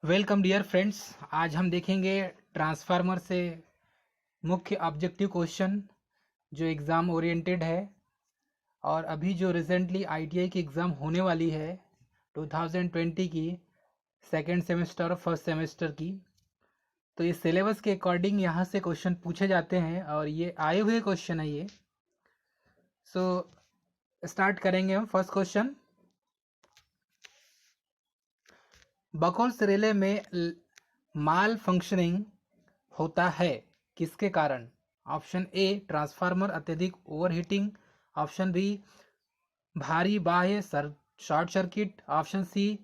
Welcome dear friends. आज हम देखेंगे ट्रांसफार्मर से मुख्य ऑब्जेक्टिव क्वेश्चन जो एग्ज़ाम ओरिएंटेड है और अभी जो रिसेंटली आईटीआई की एग्ज़ाम होने वाली है 2020 की सेकेंड सेमेस्टर और फर्स्ट सेमेस्टर की। तो इस सिलेबस के अकॉर्डिंग यहाँ से क्वेश्चन पूछे जाते हैं और ये आए हुए क्वेश्चन है ये। सो स्टार्ट करेंगे हम। फर्स्ट क्वेश्चन, बकोल्स रिले में माल फंक्शनिंग होता है किसके कारण? ऑप्शन ए ट्रांसफार्मर अत्यधिक ओवरहीटिंग, ऑप्शन बी भारी बाह्य शॉर्ट सर्किट, ऑप्शन सी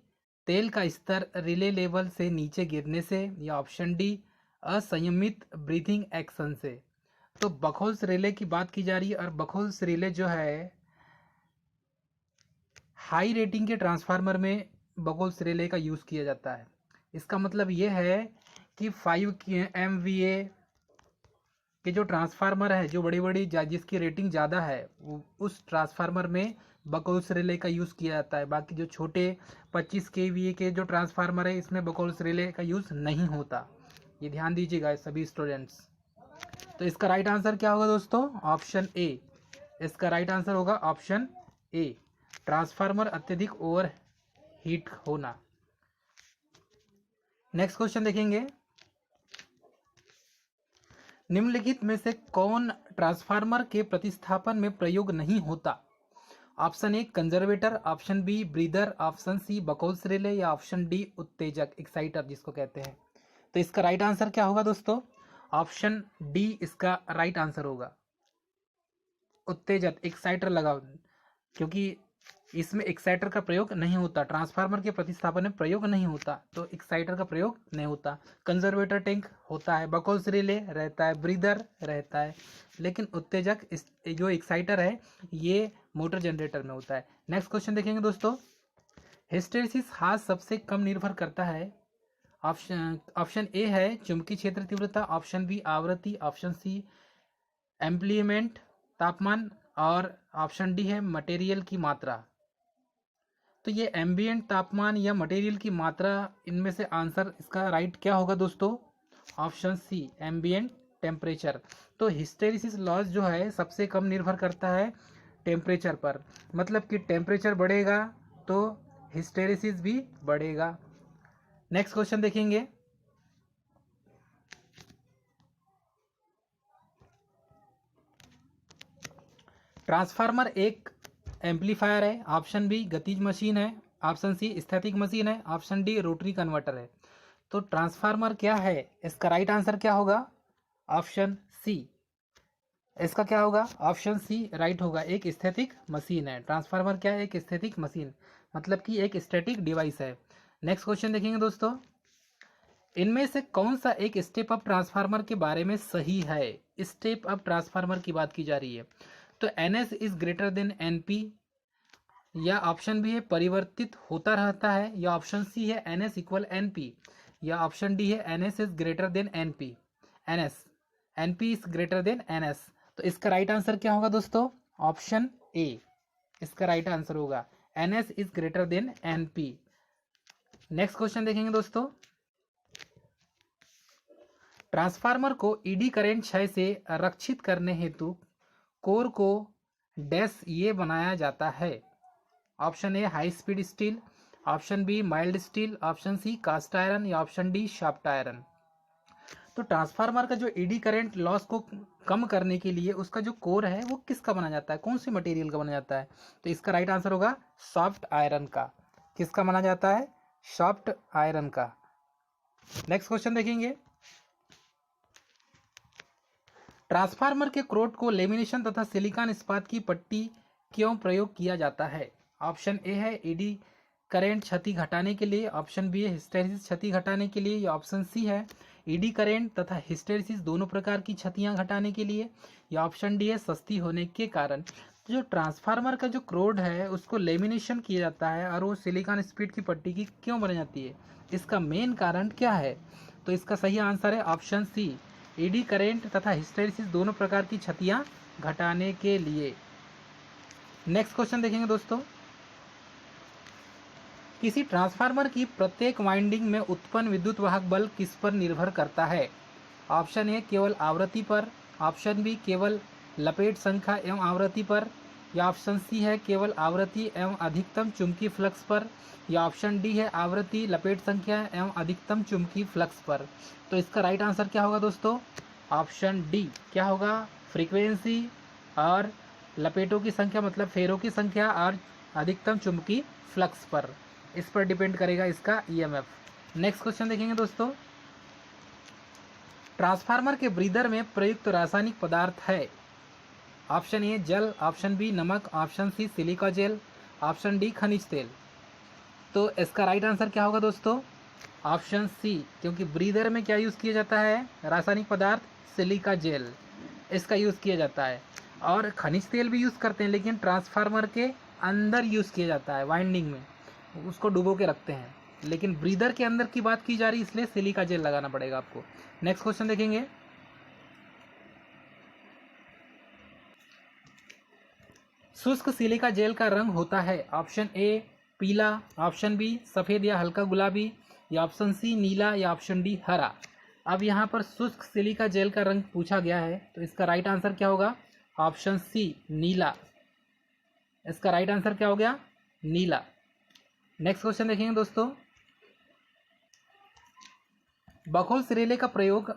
तेल का स्तर रिले लेवल से नीचे गिरने से, या ऑप्शन डी असंयमित ब्रीथिंग एक्शन से। तो बकोल्स रिले की बात की जा रही है और बकोल्स रिले जो है हाई रेटिंग के ट्रांसफार्मर में बकोल्स रिले का यूज़ किया जाता है। इसका मतलब ये है कि 5 MVA के जो ट्रांसफार्मर है, जो बड़ी बड़ी जिसकी रेटिंग ज़्यादा है, उस ट्रांसफार्मर में बकोल्स रिले का यूज़ किया जाता है। बाकी जो छोटे 25 kVA के जो ट्रांसफार्मर है, इसमें बकोल्स रिले का यूज़ नहीं होता। ये ध्यान दीजिएगा सभी स्टूडेंट्स। तो इसका राइट आंसर क्या होगा दोस्तों? Option A. इसका राइट आंसर होगा ऑप्शन ए, ट्रांसफार्मर अत्यधिक ओवर हीट होना। नेक्स्ट क्वेश्चन देखेंगे, निम्नलिखित में से कौन ट्रांसफार्मर के प्रतिस्थापन में प्रयोग नहीं होता? Option A conservator, option B breather, option C Buchholz relay, या ऑप्शन डी उत्तेजक एक्साइटर जिसको कहते हैं। तो इसका राइट आंसर क्या होगा दोस्तों? ऑप्शन डी इसका राइट आंसर होगा, उत्तेजक एक्साइटर लगा, क्योंकि इसमें एक्साइटर का प्रयोग नहीं होता। ट्रांसफार्मर के प्रतिस्थापन में प्रयोग नहीं होता, तो एक्साइटर का प्रयोग नहीं होता। कंजर्वेटर टैंक होता है, बकोल्स रिले रहता है, ब्रीदर रहता है, लेकिन उत्तेजक जो एक्साइटर है ये मोटर जनरेटर में होता है। नेक्स्ट क्वेश्चन देखेंगे दोस्तों, हिस्टेरिसिस हाथ सबसे कम निर्भर करता है? ऑप्शन ए है चुंबकीय क्षेत्र तीव्रता, ऑप्शन बी आवृत्ति, ऑप्शन सी एम्प्लीमेंट तापमान, और ऑप्शन डी है मटेरियल की मात्रा। तो ये एम्बिएंट तापमान या मटेरियल की मात्रा, इनमें से आंसर इसका राइट क्या होगा दोस्तों? Option C ambient temperature. तो हिस्टेरिसिस लॉस जो है सबसे कम निर्भर करता है टेम्परेचर पर, मतलब कि टेम्परेचर बढ़ेगा तो हिस्टेरिसिस भी बढ़ेगा। नेक्स्ट क्वेश्चन देखेंगे, ट्रांसफार्मर एक एम्पलीफायर है, ऑप्शन बी गतिज मशीन है, ऑप्शन सी स्थैतिक मशीन है, ऑप्शन डी रोटरी कन्वर्टर है। तो ट्रांसफार्मर क्या है? इसका राइट आंसर क्या होगा? Option C. इसका क्या होगा? ऑप्शन सी राइट होगा, एक स्थैतिक मशीन है। ट्रांसफार्मर क्या है? एक स्थैतिक मशीन, मतलब कि एक स्टैटिक डिवाइस है। नेक्स्ट क्वेश्चन देखेंगे दोस्तों, इनमें से कौन सा एक स्टेप अप ट्रांसफार्मर के बारे में सही है? स्टेप अप ट्रांसफार्मर की बात की जा रही है। तो NS is greater than NP, या ऑप्शन बी है परिवर्तित होता रहता है, या ऑप्शन सी है NS इक्वल NP, या ऑप्शन डी है NS is greater than NP, NP is greater than NS। तो इसका राइट आंसर क्या होगा दोस्तों? ऑप्शन ए इसका राइट आंसर होगा, NS is greater than NP। Next question देखेंगे दोस्तों, ट्रांसफार्मर को ईडी करंट क्षय से रक्षित करने हेतु कोर को डैश ये बनाया जाता है? Option A high speed steel, option B mild steel, option C cast iron, या ऑप्शन डी शाफ्ट आयरन। तो ट्रांसफार्मर का जो ईडी करंट लॉस को कम करने के लिए उसका जो कोर है वो किसका बना जाता है? कौन सी मटेरियल का बना जाता है? तो इसका राइट आंसर होगा सॉफ्ट आयरन का। किसका बना जाता है? सॉफ्ट आयरन का। नेक्स्ट क्वेश्चन देखेंगे, ट्रांसफार्मर के क्रोट को लेमिनेशन तथा सिलिकॉन इस्पात की पट्टी क्यों प्रयोग किया जाता है? ऑप्शन ए है ईडी करंट क्षति घटाने के लिए, ऑप्शन बी है हिस्टेरिसिस क्षति घटाने के लिए, या ऑप्शन सी है ईडी करंट तथा हिस्टेरिसिस दोनों प्रकार की क्षतियां घटाने के लिए, या ऑप्शन डी है सस्ती होने के कारण। जो ट्रांसफार्मर का जो क्रोड है उसको लेमिनेशन किया जाता है और वो सिलिकॉन स्पीड की पट्टी की क्यों बन जाती है? इसका मेन कारण क्या है? तो इसका सही आंसर है ऑप्शन सी, ईडी करंट तथा हिस्टेरिसिस दोनों प्रकार की क्षतियां घटाने के लिए। नेक्स्ट क्वेश्चन देखेंगे दोस्तों, किसी ट्रांसफार्मर की प्रत्येक वाइंडिंग में उत्पन्न विद्युत वाहक बल किस पर निर्भर करता है? ऑप्शन ए केवल आवृत्ति पर, ऑप्शन बी केवल लपेट संख्या एवं आवृत्ति पर, या ऑप्शन सी है केवल आवृत्ति एवं अधिकतम चुंबकीय फ्लक्स पर, या ऑप्शन डी है आवृत्ति लपेट संख्या एवं अधिकतम चुंबकीय फ्लक्स पर। तो इसका राइट आंसर क्या होगा दोस्तों? ऑप्शन डी क्या होगा? फ्रीक्वेंसी और लपेटों की संख्या मतलब फेरों की संख्या और अधिकतम चुंबकीय फ्लक्स पर, इस पर डिपेंड करेगा इसका ईएमएफ। नेक्स्ट क्वेश्चन देखेंगे दोस्तों। ट्रांसफार्मर के ब्रीदर में प्रयुक्त रासायनिक पदार्थ है। ऑप्शन ए जल, ऑप्शन बी नमक, option C silica gel, option D खनिज तेल। तो इसका राइट आंसर क्या होगा दोस्तों? ऑप्शन सी, क्योंकि ब्रीदर में क्या यूज़ किया जाता है? रासायनिक पदार्थ सिलिका जेल, इसका यूज़ किया जाता है। और खनिज तेल भी यूज़ करते हैं, लेकिन ट्रांसफार्मर के अंदर यूज़ किया जाता है, वाइंडिंग में उसको डुबो के रखते हैं। लेकिन ब्रीदर के अंदर की बात की जा रही, इसलिए सिलिका जेल लगाना पड़ेगा आपको। नेक्स्ट क्वेश्चन देखेंगे। शुष्क सिलिका जेल का रंग होता है। ऑप्शन ए पीला, ऑप्शन बी सफ़ेद या हल्का गुलाबी, या ऑप्शन सी नीला, या ऑप्शन डी हरा। अब यहाँ पर शुष्क सिलिका जेल का रंग पूछा गया है, तो इसका राइट आंसर क्या होगा? ऑप्शन सी नीला। इसका राइट आंसर क्या हो गया? नीला। नेक्स्ट क्वेश्चन देखेंगे दोस्तों। बखोल सिरेले का प्रयोग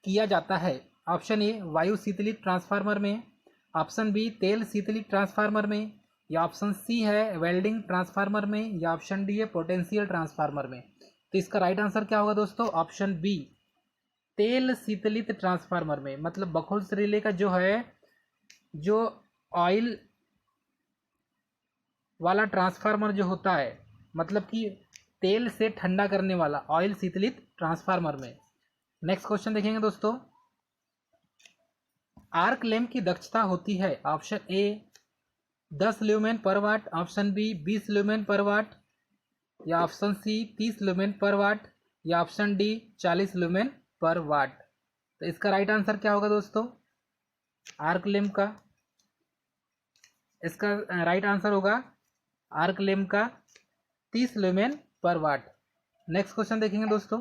किया जाता है। ऑप्शन ए वायु शीतलित ट्रांसफार्मर में, ऑप्शन बी तेल शीतलित ट्रांसफार्मर में, या ऑप्शन सी है वेल्डिंग ट्रांसफार्मर में, या ऑप्शन डी है पोटेंशियल ट्रांसफार्मर में। तो इसका राइट आंसर क्या होगा दोस्तों? ऑप्शन बी तेल शीतलित ट्रांसफार्मर में। मतलब बखोल सिरेले का जो है, जो ऑयल वाला ट्रांसफार्मर जो होता है, मतलब कि तेल से ठंडा करने वाला ऑयल शीतलित ट्रांसफार्मर में। नेक्स्ट क्वेश्चन देखेंगे दोस्तों। आर्क लैंप की दक्षता होती है। ऑप्शन ए 10 ल्यूमेन पर वाट, ऑप्शन बी 20 ल्यूमेन पर वाट, या ऑप्शन सी 30 ल्यूमेन पर वाट, या ऑप्शन डी 40 ल्यूमेन पर वाट। तो इसका राइट आंसर क्या होगा दोस्तों? आर्क लैंप का, इसका राइट आंसर होगा आर्क लैंप का 30 ल्यूमेन पर वाट। नेक्स्ट क्वेश्चन देखेंगे दोस्तों।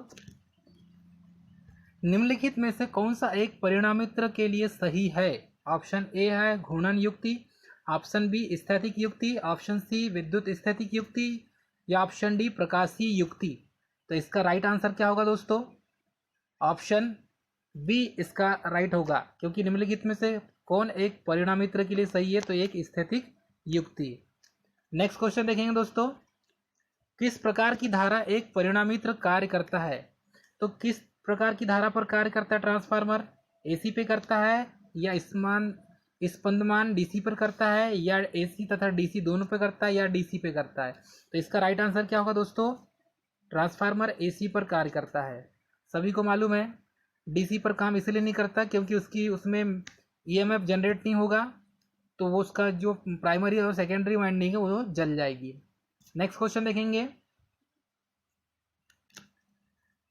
निम्नलिखित में से कौन सा एक परिणामित्र के लिए सही है? ऑप्शन ए है घूर्णन युक्ति, ऑप्शन बी स्थैतिक युक्ति, ऑप्शन सी विद्युत स्थैतिक युक्ति, या ऑप्शन डी प्रकाशीय युक्ति। तो इसका राइट आंसर क्या होगा दोस्तों? ऑप्शन बी इसका राइट होगा, क्योंकि निम्नलिखित में से कौन एक परिणामित्र के लिए सही है? तो एक स्थैतिक युक्ति। नेक्स्ट क्वेश्चन देखेंगे दोस्तों। किस प्रकार की धारा एक परिणामित्र कार्य करता है? तो किस प्रकार की धारा पर कार्य करता है ट्रांसफार्मर? एसी पे करता है, या स्पंदमान डीसी पर करता है, या एसी तथा डीसी दोनों पे करता है, या डीसी पे करता है? तो इसका राइट आंसर क्या होगा दोस्तों? ट्रांसफार्मर एसी पर कार्य करता है। सभी को मालूम है डीसी पर काम इसलिए नहीं करता क्योंकि उसमें ईएमएफ जनरेट नहीं होगा, तो वो उसका जो प्राइमरी और सेकेंडरी वाइंडिंग है वो जल जाएगी। नेक्स्ट क्वेश्चन देखेंगे।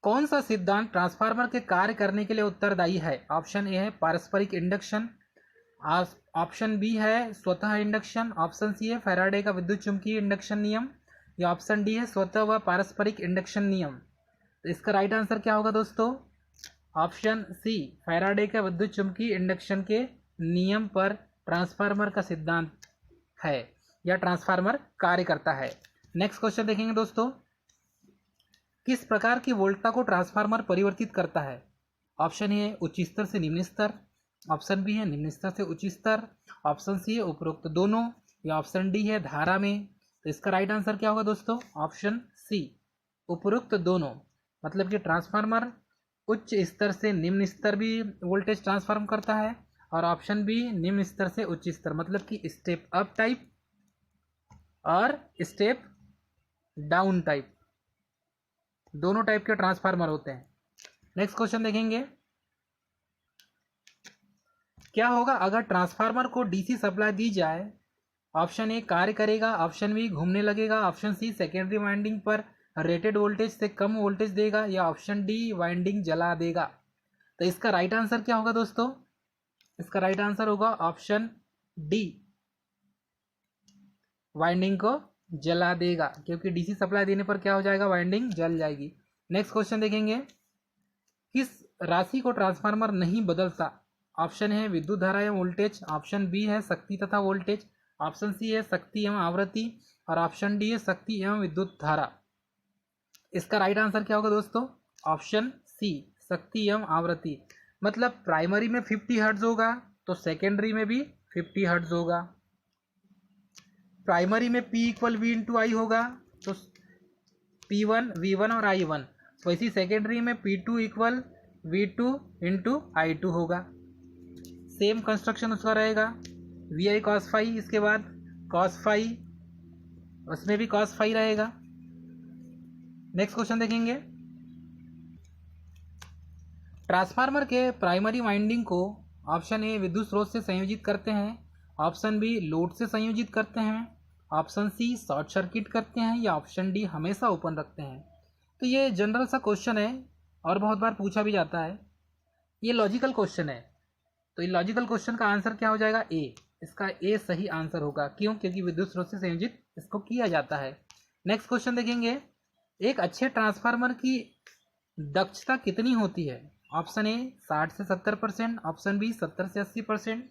कौन सा सिद्धांत ट्रांसफार्मर के कार्य करने के लिए उत्तरदायी है? ऑप्शन ए है पारस्परिक इंडक्शन, ऑप्शन बी है स्वतः इंडक्शन, ऑप्शन सी है फैराडे का विद्युत चुंबकीय इंडक्शन नियम, या ऑप्शन डी है स्वतः व पारस्परिक इंडक्शन नियम। तो इसका राइट आंसर क्या होगा दोस्तों? ऑप्शन सी फैराडे का विद्युत चुंबकीय इंडक्शन के नियम पर ट्रांसफार्मर का सिद्धांत है, या ट्रांसफार्मर कार्य करता है। नेक्स्ट क्वेश्चन देखेंगे दोस्तों। किस प्रकार की वोल्टता को ट्रांसफार्मर परिवर्तित करता है? ऑप्शन ए है उच्च स्तर से निम्न स्तर, ऑप्शन बी है निम्न स्तर से उच्च स्तर, ऑप्शन सी है उपरोक्त दोनों, या ऑप्शन डी है धारा में। तो इसका राइट आंसर क्या होगा दोस्तों? ऑप्शन सी उपरोक्त दोनों। मतलब कि ट्रांसफार्मर उच्च स्तर से निम्न स्तर भी वोल्टेज ट्रांसफार्म करता है, और ऑप्शन बी निम्न स्तर से उच्च स्तर, मतलब कि स्टेप अप टाइप और स्टेप डाउन टाइप, दोनों टाइप के ट्रांसफार्मर होते हैं। नेक्स्ट क्वेश्चन देखेंगे। क्या होगा अगर ट्रांसफार्मर को डीसी सप्लाई दी जाए? ऑप्शन ए कार्य करेगा, ऑप्शन बी घूमने लगेगा, ऑप्शन सी सेकेंडरी वाइंडिंग पर रेटेड वोल्टेज से कम वोल्टेज देगा, या ऑप्शन डी वाइंडिंग जला देगा। तो इसका राइट आंसर क्या होगा दोस्तों? इसका राइट आंसर होगा ऑप्शन डी, वाइंडिंग को जला देगा, क्योंकि डीसी सप्लाई देने पर क्या हो जाएगा, वाइंडिंग जल जाएगी। नेक्स्ट क्वेश्चन देखेंगे, किस राशि को ट्रांसफार्मर नहीं बदलता? ऑप्शन है विद्युत धारा एवं वोल्टेज, ऑप्शन बी है शक्ति तथा वोल्टेज, ऑप्शन सी है शक्ति एवं आवृत्ति, और ऑप्शन डी है शक्ति एवं विद्युत धारा। इसका राइट आंसर क्या होगा दोस्तों? ऑप्शन सी, शक्ति एवं आवृत्ति। मतलब प्राइमरी में 50 हर्ट्ज होगा तो सेकेंडरी में भी 50 हर्ट्ज होगा। प्राइमरी में P इक्वल V इंटू आई होगा तो P1 V1 और I1, वैसी सेकेंडरी में P2 equal V2 into I2 होगा। सेम कंस्ट्रक्शन उसका रहेगा, VI cos फाई, इसके बाद cos फाई, उसमें भी cos फाई रहेगा। नेक्स्ट क्वेश्चन देखेंगे, ट्रांसफार्मर के प्राइमरी वाइंडिंग को ऑप्शन ए विद्युत स्रोत से संयोजित करते हैं, ऑप्शन बी लोड से संयोजित करते हैं, ऑप्शन सी शॉर्ट सर्किट करते हैं, या ऑप्शन डी हमेशा ओपन रखते हैं। तो ये जनरल सा क्वेश्चन है और बहुत बार पूछा भी जाता है। ये लॉजिकल क्वेश्चन है, तो ये लॉजिकल क्वेश्चन का आंसर क्या हो जाएगा? ए। इसका ए सही आंसर होगा। क्यों? क्योंकि विद्युत स्रोत से संयोजित इसको किया जाता है। नेक्स्ट क्वेश्चन देखेंगे, एक अच्छे ट्रांसफार्मर की दक्षता कितनी होती है? ऑप्शन ए 60 से 70%, ऑप्शन बी 70 से 80%,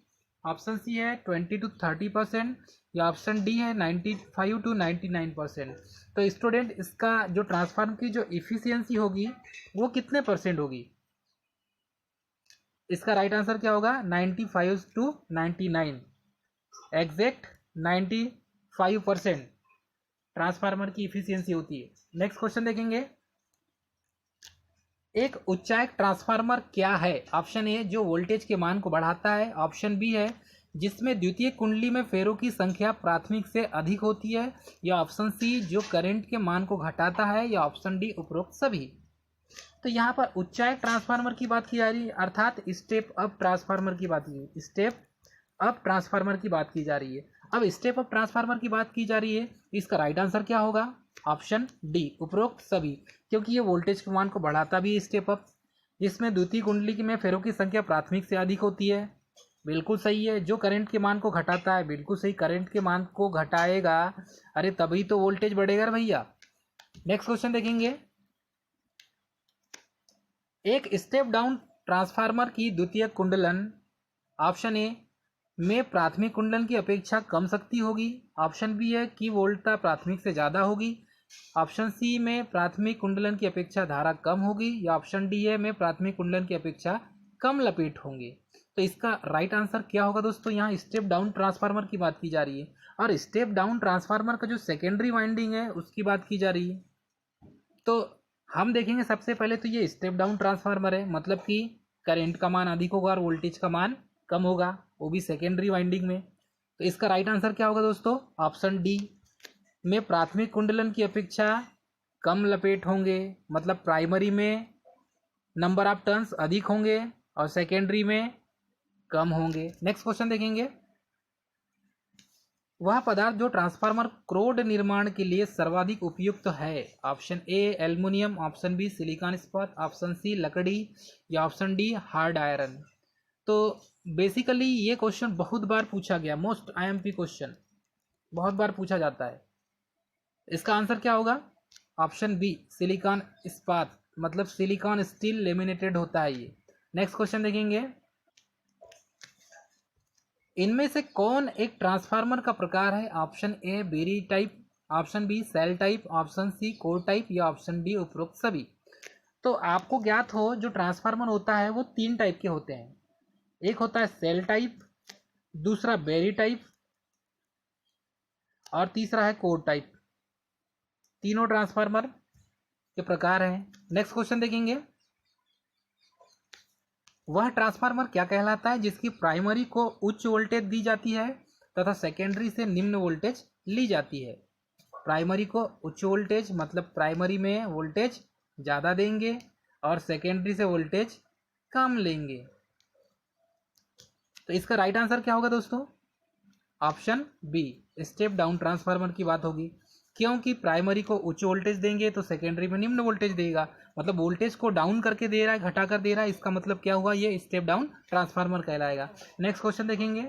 ऑप्शन सी है 20 to 30%, या ऑप्शन डी है 95 to 99%। तो स्टूडेंट इसका जो ट्रांसफार्मर की जो इफिशियंसी होगी वो कितने परसेंट होगी? इसका राइट आंसर क्या होगा? 95 to 99, एग्जैक्ट 95% ट्रांसफार्मर की इफिशियंसी होती है। नेक्स्ट क्वेश्चन देखेंगे, एक उच्चायक ट्रांसफार्मर क्या है? ऑप्शन ए जो वोल्टेज के मान को बढ़ाता है, ऑप्शन बी है जिसमें द्वितीय कुंडली में फेरों की संख्या प्राथमिक से अधिक होती है, या ऑप्शन सी जो करंट के मान को घटाता है, या ऑप्शन डी उपरोक्त सभी। तो यहाँ पर उच्चायक ट्रांसफार्मर की बात की जा रही है, अर्थात स्टेप अप ट्रांसफार्मर की बात की, स्टेप अप ट्रांसफार्मर की बात की जा रही है। अब स्टेप अप ट्रांसफार्मर की बात की जा रही है, इसका राइट आंसर क्या होगा? ऑप्शन डी उपरोक्त सभी, क्योंकि ये वोल्टेज के मान को बढ़ाता भी है स्टेप अप, जिसमें द्वितीय कुंडली में फेरों की संख्या प्राथमिक से अधिक होती है। बिल्कुल सही है। जो करंट के मान को घटाता है, बिल्कुल सही, करंट के मान को घटाएगा, अरे तभी तो वोल्टेज बढ़ेगा भैया। नेक्स्ट क्वेश्चन देखेंगे, एक स्टेप डाउन ट्रांसफार्मर की द्वितीय कुंडलन ऑप्शन ए में प्राथमिक कुंडलन की अपेक्षा कम शक्ति होगी, ऑप्शन बी है कि वोल्टता प्राथमिक से ज़्यादा होगी, ऑप्शन सी में प्राथमिक कुंडलन की अपेक्षा धारा कम होगी, या ऑप्शन डी है में प्राथमिक कुंडलन की अपेक्षा कम लपेट होंगे। तो इसका राइट आंसर क्या होगा दोस्तों? यहाँ स्टेप डाउन ट्रांसफार्मर की बात की जा रही है, और स्टेप डाउन ट्रांसफार्मर का जो सेकेंडरी वाइंडिंग है उसकी बात की जा रही है। तो हम देखेंगे सबसे पहले तो ये स्टेप डाउन ट्रांसफार्मर है, मतलब कि करंट का मान अधिक होगा और वोल्टेज का मान कम होगा, वो भी सेकेंडरी वाइंडिंग में। तो इसका राइट आंसर क्या होगा दोस्तों? ऑप्शन डी में प्राथमिक कुंडलन की अपेक्षा कम लपेट होंगे, मतलब प्राइमरी में नंबर ऑफ टर्न्स अधिक होंगे और सेकेंडरी में कम होंगे। नेक्स्ट क्वेश्चन देखेंगे, वह पदार्थ जो ट्रांसफार्मर क्रोड निर्माण के लिए सर्वाधिक उपयुक्त है? Option A aluminium, option B silicon इस्पात, ऑप्शन सी लकड़ी, या ऑप्शन डी हार्ड आयरन। तो बेसिकली ये क्वेश्चन बहुत बार पूछा गया, मोस्ट आईएमपी क्वेश्चन बहुत बार पूछा जाता है। इसका आंसर क्या होगा? ऑप्शन बी सिलिकॉन इस्पात, मतलब सिलिकॉन स्टील लेमिनेटेड होता है ये। नेक्स्ट क्वेश्चन देखेंगे, इनमें से कौन एक ट्रांसफार्मर का प्रकार है? Option A berry type, option B shell type, option C core type, या ऑप्शन डी उपरोक्त सभी। तो आपको ज्ञात हो जो ट्रांसफार्मर होता है वो 3 टाइप के होते हैं, एक होता है सेल टाइप, दूसरा बेरी टाइप, और तीसरा है कोर टाइप। तीनों ट्रांसफार्मर के प्रकार हैं। नेक्स्ट क्वेश्चन देखेंगे, वह ट्रांसफार्मर क्या कहलाता है जिसकी प्राइमरी को उच्च वोल्टेज दी जाती है तथा सेकेंडरी से निम्न वोल्टेज ली जाती है? प्राइमरी को उच्च वोल्टेज, मतलब प्राइमरी में वोल्टेज ज़्यादा देंगे और सेकेंडरी से वोल्टेज कम लेंगे। तो इसका राइट आंसर क्या होगा दोस्तों? Option B step down transformer की बात होगी, क्योंकि प्राइमरी को उच्च वोल्टेज देंगे तो सेकेंडरी में निम्न वोल्टेज देगा, मतलब वोल्टेज को डाउन करके दे रहा है, घटा कर दे रहा है, इसका मतलब क्या हुआ? ये स्टेप डाउन ट्रांसफार्मर कहलाएगा। नेक्स्ट क्वेश्चन देखेंगे,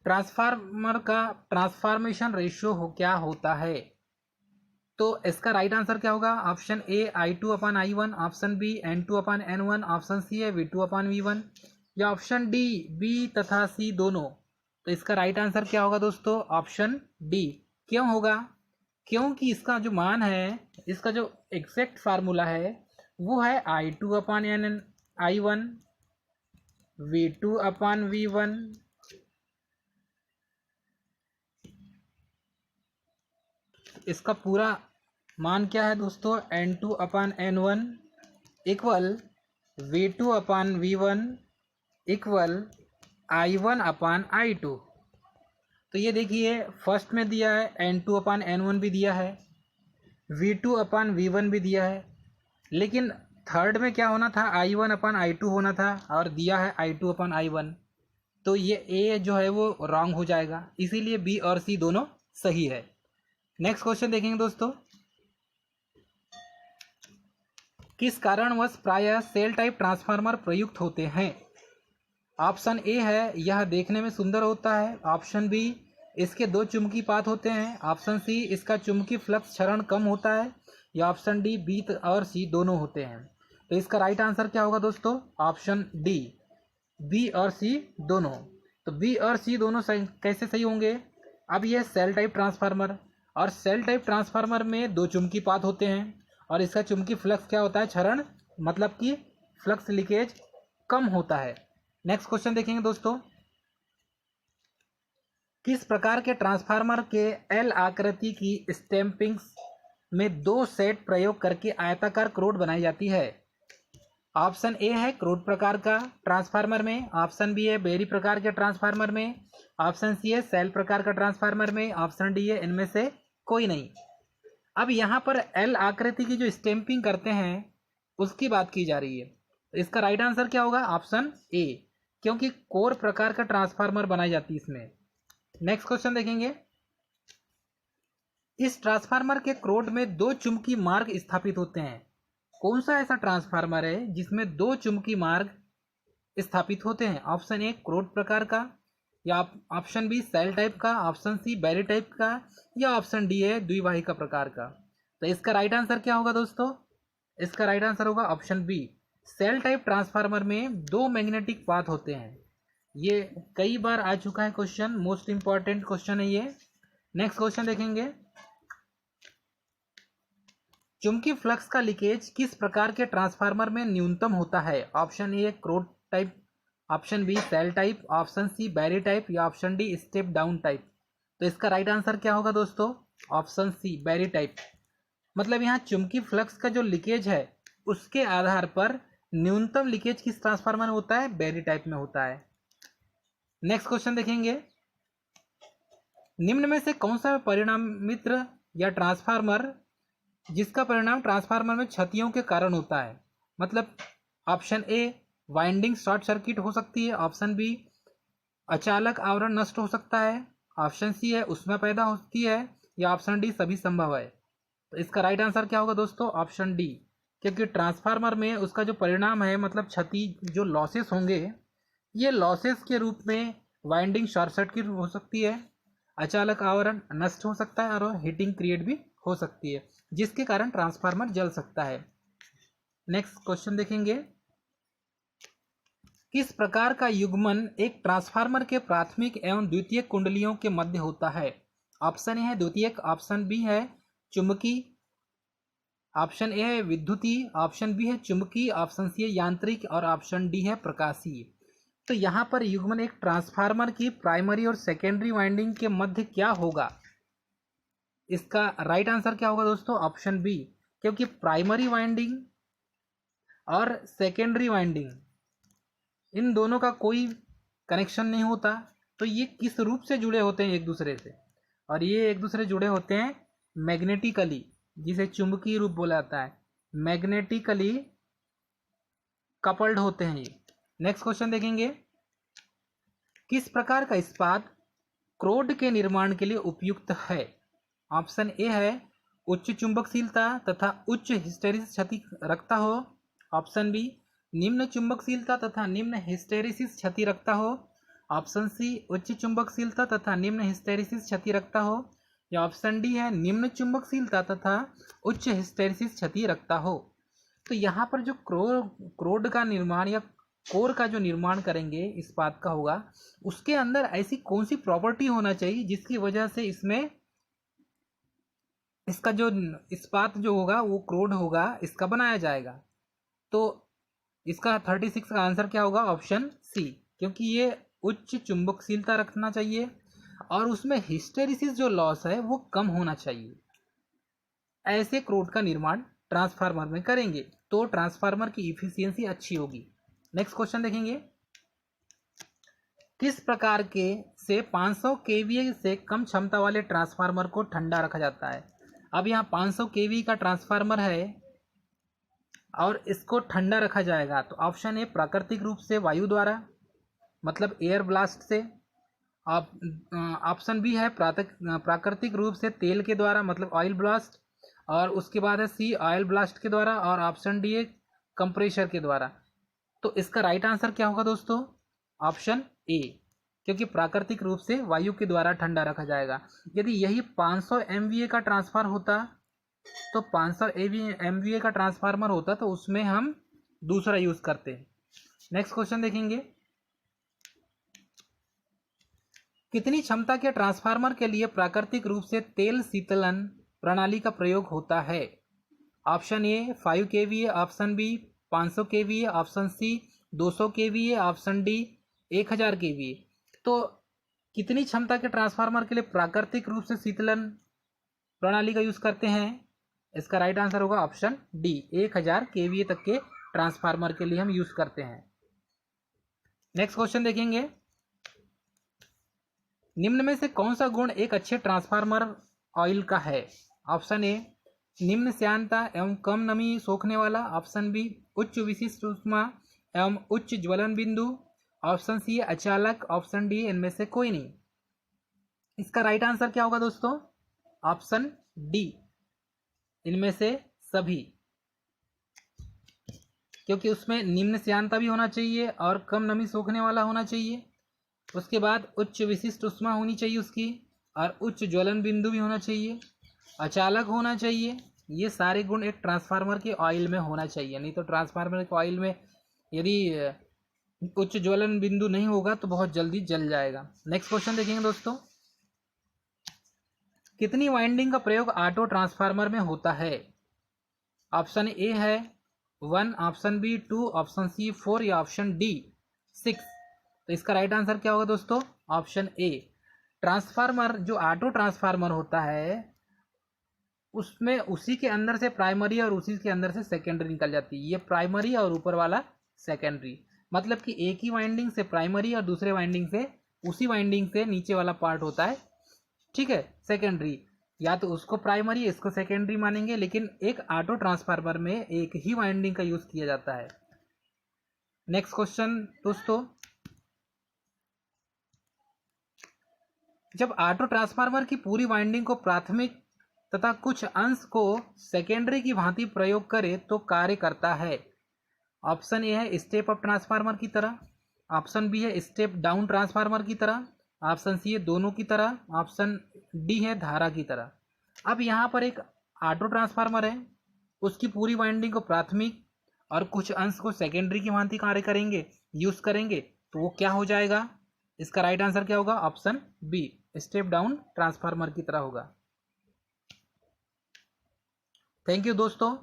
ट्रांसफार्मर का ट्रांसफॉर्मेशन रेशियो क्या होता है? तो इसका राइट आंसर क्या होगा? Option A I2/I1, option B N2/N1, option C है V2/V1 या ऑप्शन डी बी तथा सी दोनों। तो इसका राइट आंसर क्या होगा दोस्तों? Option D. क्यों होगा? क्योंकि इसका जो मान है, इसका जो एग्जैक्ट फार्मूला है वो है I2/I1 V2/V1 इसका पूरा मान क्या है दोस्तों? N2/N1 equal V2/V1 equal I1/I2। तो ये देखिए, फर्स्ट में दिया है N2/N1 भी दिया है, V2/V1 भी दिया है, लेकिन थर्ड में क्या होना था? I1/I2 होना था और दिया है I2/I1। तो ये ए जो है वो रॉन्ग हो जाएगा, इसीलिए बी और सी दोनों सही है। नेक्स्ट क्वेश्चन देखेंगे दोस्तों, किस कारणवश प्रायः सेल टाइप ट्रांसफार्मर प्रयुक्त होते हैं? ऑप्शन ए है यह देखने में सुंदर होता है, ऑप्शन बी इसके दो चुंबकीय पात होते हैं, ऑप्शन सी इसका चुंबकीय फ्लक्स क्षरण कम होता है, या ऑप्शन डी बी और सी दोनों होते हैं। तो इसका राइट आंसर क्या होगा दोस्तों? ऑप्शन डी, बी और सी दोनों। तो बी और सी दोनों कैसे सही होंगे? अब ये सेल टाइप ट्रांसफार्मर, और सेल टाइप ट्रांसफार्मर में दो चुंबकीय पात होते हैं और इसका चुंबकीय फ्लक्स क्या होता है? क्षरण, मतलब कि फ्लक्स लीकेज कम होता है। नेक्स्ट क्वेश्चन देखेंगे दोस्तों, किस प्रकार के ट्रांसफार्मर के एल आकृति की स्टैंपिंग्स में दो सेट प्रयोग करके आयताकार क्रोड बनाई जाती है? ऑप्शन ए है क्रोड प्रकार का ट्रांसफार्मर में, ऑप्शन बी है बेरी प्रकार के ट्रांसफार्मर में, ऑप्शन सी है सेल प्रकार का ट्रांसफार्मर में, ऑप्शन डी है इनमें से कोई नहीं। अब यहाँ पर एल आकृति की जो स्टैंपिंग करते हैं उसकी बात की जा रही है। तो इसका राइट आंसर क्या होगा? ऑप्शन ए, क्योंकि कोर प्रकार का ट्रांसफार्मर बनाई जाती है इसमें। नेक्स्ट क्वेश्चन देखेंगे, इस ट्रांसफार्मर के क्रोड में दो चुंबकीय मार्ग स्थापित होते हैं। कौन सा ऐसा ट्रांसफार्मर है जिसमें दो चुंबकीय मार्ग स्थापित होते हैं? ऑप्शन ए क्रोड प्रकार का, या ऑप्शन बी सेल टाइप का, ऑप्शन सी बैरी टाइप का, या ऑप्शन डी है द्विवाहिका प्रकार का। तो इसका राइट आंसर क्या होगा दोस्तों? इसका राइट आंसर होगा option B, shell type transformer में दो मैग्नेटिक पाथ होते हैं। ये कई बार आ चुका है क्वेश्चन, मोस्ट इंपॉर्टेंट क्वेश्चन है ये। नेक्स्ट क्वेश्चन देखेंगे, चुंबकीय फ्लक्स का लीकेज किस प्रकार के ट्रांसफार्मर में न्यूनतम होता है? Option A core type, option B shell type, option C berry type, या option D step down type. तो इसका राइट आंसर क्या होगा दोस्तों? Option C berry type. मतलब यहाँ चुंबकीय फ्लक्स का जो लीकेज है उसके आधार पर न्यूनतम लीकेज किस ट्रांसफार्मर में होता है? बैरी टाइप में होता है। नेक्स्ट क्वेश्चन देखेंगे, निम्न में से कौन सा परिणाम मित्र या ट्रांसफार्मर जिसका परिणाम ट्रांसफार्मर में क्षतियों के कारण होता है? मतलब option A winding short circuit हो सकती है, ऑप्शन बी अचालक आवरण नष्ट हो सकता है, ऑप्शन सी है ऊष्मा पैदा होती है, या ऑप्शन डी सभी संभव है। तो इसका राइट आंसर क्या होगा दोस्तों? ऑप्शन डी, क्योंकि ट्रांसफार्मर में उसका जो परिणाम है, मतलब क्षति, जो लॉसेस होंगे, ये लॉसेस के रूप में वाइंडिंग शॉर्ट सर्किट हो सकती है, अचालक आवरण नष्ट हो सकता है और हीटिंग क्रिएट भी हो सकती है, जिसके कारण ट्रांसफार्मर जल सकता है। नेक्स्ट क्वेश्चन देखेंगे, किस प्रकार का युग्मन एक ट्रांसफार्मर के प्राथमिक एवं द्वितीयक कुंडलियों के मध्य होता है? ऑप्शन ए है द्वितीयक, ऑप्शन बी है चुंबकीय, ऑप्शन ए है विद्युतीय, ऑप्शन बी है चुंबकीय, ऑप्शन सी है यांत्रिक, और ऑप्शन डी है प्रकाशीय। तो यहाँ पर युग्मन एक ट्रांसफार्मर की प्राइमरी और सेकेंडरी वाइंडिंग के मध्य क्या होगा? इसका राइट आंसर क्या होगा दोस्तों? ऑप्शन बी, क्योंकि प्राइमरी वाइंडिंग और सेकेंडरी वाइंडिंग इन दोनों का कोई कनेक्शन नहीं होता, तो ये किस रूप से जुड़े होते हैं एक दूसरे से? और ये एक दूसरे जुड़े होते हैं मैग्नेटिकली, जिसे चुंबकीय रूप बोला जाता है, मैग्नेटिकली कपल्ड होते हैं ये। नेक्स्ट क्वेश्चन देखेंगे, किस प्रकार का इस्पात क्रोड के निर्माण के लिए उपयुक्त है? ऑप्शन ए है उच्च चुंबकशीलता तथा उच्च हिस्टेरिसिस क्षति रखता हो, ऑप्शन बी निम्न चुंबकशीलता तथा निम्न हिस्टेरिसिस क्षति रखता हो, ऑप्शन सी उच्च चुंबकशीलता तथा निम्न हिस्टैरिसीस क्षति रखता हो, या ऑप्शन डी है निम्न चुंबकशीलता तथा उच्च हिस्टैरिसीस क्षति रखता हो। तो यहाँ पर जो क्रोड का निर्माण या कोर का जो निर्माण करेंगे इस्पात का होगा, उसके अंदर ऐसी कौन सी प्रॉपर्टी होना चाहिए जिसकी वजह से इसमें इसका जो इस्पात जो होगा वो क्रोड होगा, इसका बनाया जाएगा। तो इसका 36 का आंसर क्या होगा? ऑप्शन सी, क्योंकि ये उच्च चुंबकशीलता रखना चाहिए और उसमें हिस्टेरिसिस जो लॉस है वो कम होना चाहिए। ऐसे क्रोड का निर्माण ट्रांसफार्मर में करेंगे तो ट्रांसफार्मर की इफिशियंसी अच्छी होगी। नेक्स्ट क्वेश्चन देखेंगे, किस प्रकार के से 500 केवीए से कम क्षमता वाले ट्रांसफार्मर को ठंडा रखा जाता है? अब यहाँ 500 केवी का ट्रांसफार्मर है और इसको ठंडा रखा जाएगा, तो ऑप्शन ए प्राकृतिक रूप से वायु द्वारा, मतलब एयर ब्लास्ट से। ऑप्शन बी है प्राकृतिक रूप से तेल के द्वारा, मतलब ऑयल ब्लास्ट, और उसके बाद है सी ऑयल ब्लास्ट के द्वारा, और ऑप्शन डी है कंप्रेशर के द्वारा। तो इसका राइट आंसर क्या होगा दोस्तों? ऑप्शन ए, क्योंकि प्राकृतिक रूप से वायु के द्वारा ठंडा रखा जाएगा। यदि यही 500 MVA का ट्रांसफर होता तो 500 MVA का ट्रांसफार्मर होता तो उसमें हम दूसरा यूज करते। नेक्स्ट क्वेश्चन देखेंगे, कितनी क्षमता के ट्रांसफार्मर के लिए प्राकृतिक रूप से तेल शीतलन प्रणाली का प्रयोग होता है? Option A 5 kVA, option B 500 kVA, option C 200 kVA, option D 1000 kVA। तो कितनी क्षमता के ट्रांसफार्मर के लिए प्राकृतिक रूप से शीतलन प्रणाली का यूज करते हैं? इसका राइट आंसर होगा ऑप्शन डी, 1000 kVA तक के ट्रांसफार्मर के लिए हम यूज करते हैं। नेक्स्ट क्वेश्चन देखेंगे, निम्न में से कौन सा गुण एक अच्छे ट्रांसफार्मर ऑयल का है? ऑप्शन ए निम्न श्यानता एवं कम नमी सोखने वाला, ऑप्शन बी उच्च विशिष्ट ऊष्मा एवं उच्च ज्वलन बिंदु, ऑप्शन सी अचालक, ऑप्शन डी इनमें से कोई नहीं। इसका राइट आंसर क्या होगा दोस्तों? ऑप्शन डी, इनमें से सभी, क्योंकि उसमें निम्न श्यानता भी होना चाहिए और कम नमी सोखने वाला होना चाहिए, उसके बाद उच्च विशिष्ट ऊष्मा होनी चाहिए उसकी, और उच्च ज्वलन बिंदु भी होना चाहिए, अचालक होना चाहिए। ये सारे गुण एक ट्रांसफार्मर के ऑयल में होना चाहिए, नहीं तो ट्रांसफार्मर के ऑयल में यदि उच्च ज्वलन बिंदु नहीं होगा तो बहुत जल्दी जल जाएगा। नेक्स्ट क्वेश्चन देखेंगे दोस्तों, कितनी वाइंडिंग का प्रयोग ऑटो ट्रांसफार्मर में होता है? ऑप्शन ए है 1, ऑप्शन बी 2, ऑप्शन सी 4, या ऑप्शन डी 6। तो इसका राइट आंसर क्या होगा दोस्तों? Option A. ट्रांसफार्मर जो ऑटो ट्रांसफार्मर होता है उसमें उसी के अंदर से प्राइमरी और उसी के अंदर से सेकेंडरी निकल जाती है। ये प्राइमरी और ऊपर वाला सेकेंडरी, मतलब कि एक ही वाइंडिंग से प्राइमरी और दूसरे वाइंडिंग से उसी वाइंडिंग से नीचे वाला पार्ट होता है, ठीक है, सेकेंडरी। या तो उसको प्राइमरी इसको सेकेंडरी मानेंगे, लेकिन एक ऑटो ट्रांसफार्मर में एक ही वाइंडिंग का यूज किया जाता है। नेक्स्ट क्वेश्चन दोस्तों, जब ऑटो ट्रांसफार्मर की पूरी वाइंडिंग को प्राथमिक तथा कुछ अंश को सेकेंडरी की भांति प्रयोग करे तो कार्य करता है? ऑप्शन ए है स्टेप अप ट्रांसफार्मर की तरह, ऑप्शन बी है स्टेप डाउन ट्रांसफार्मर की तरह, ऑप्शन सी है दोनों की तरह, ऑप्शन डी है धारा की तरह। अब यहाँ पर एक ऑटो ट्रांसफार्मर है, उसकी पूरी वाइंडिंग को प्राथमिक और कुछ अंश को सेकेंडरी की भांति कार्य करेंगे, यूज करेंगे, तो वो क्या हो जाएगा? इसका राइट आंसर क्या होगा? Option B, step down transformer की तरह होगा। थैंक यू दोस्तों।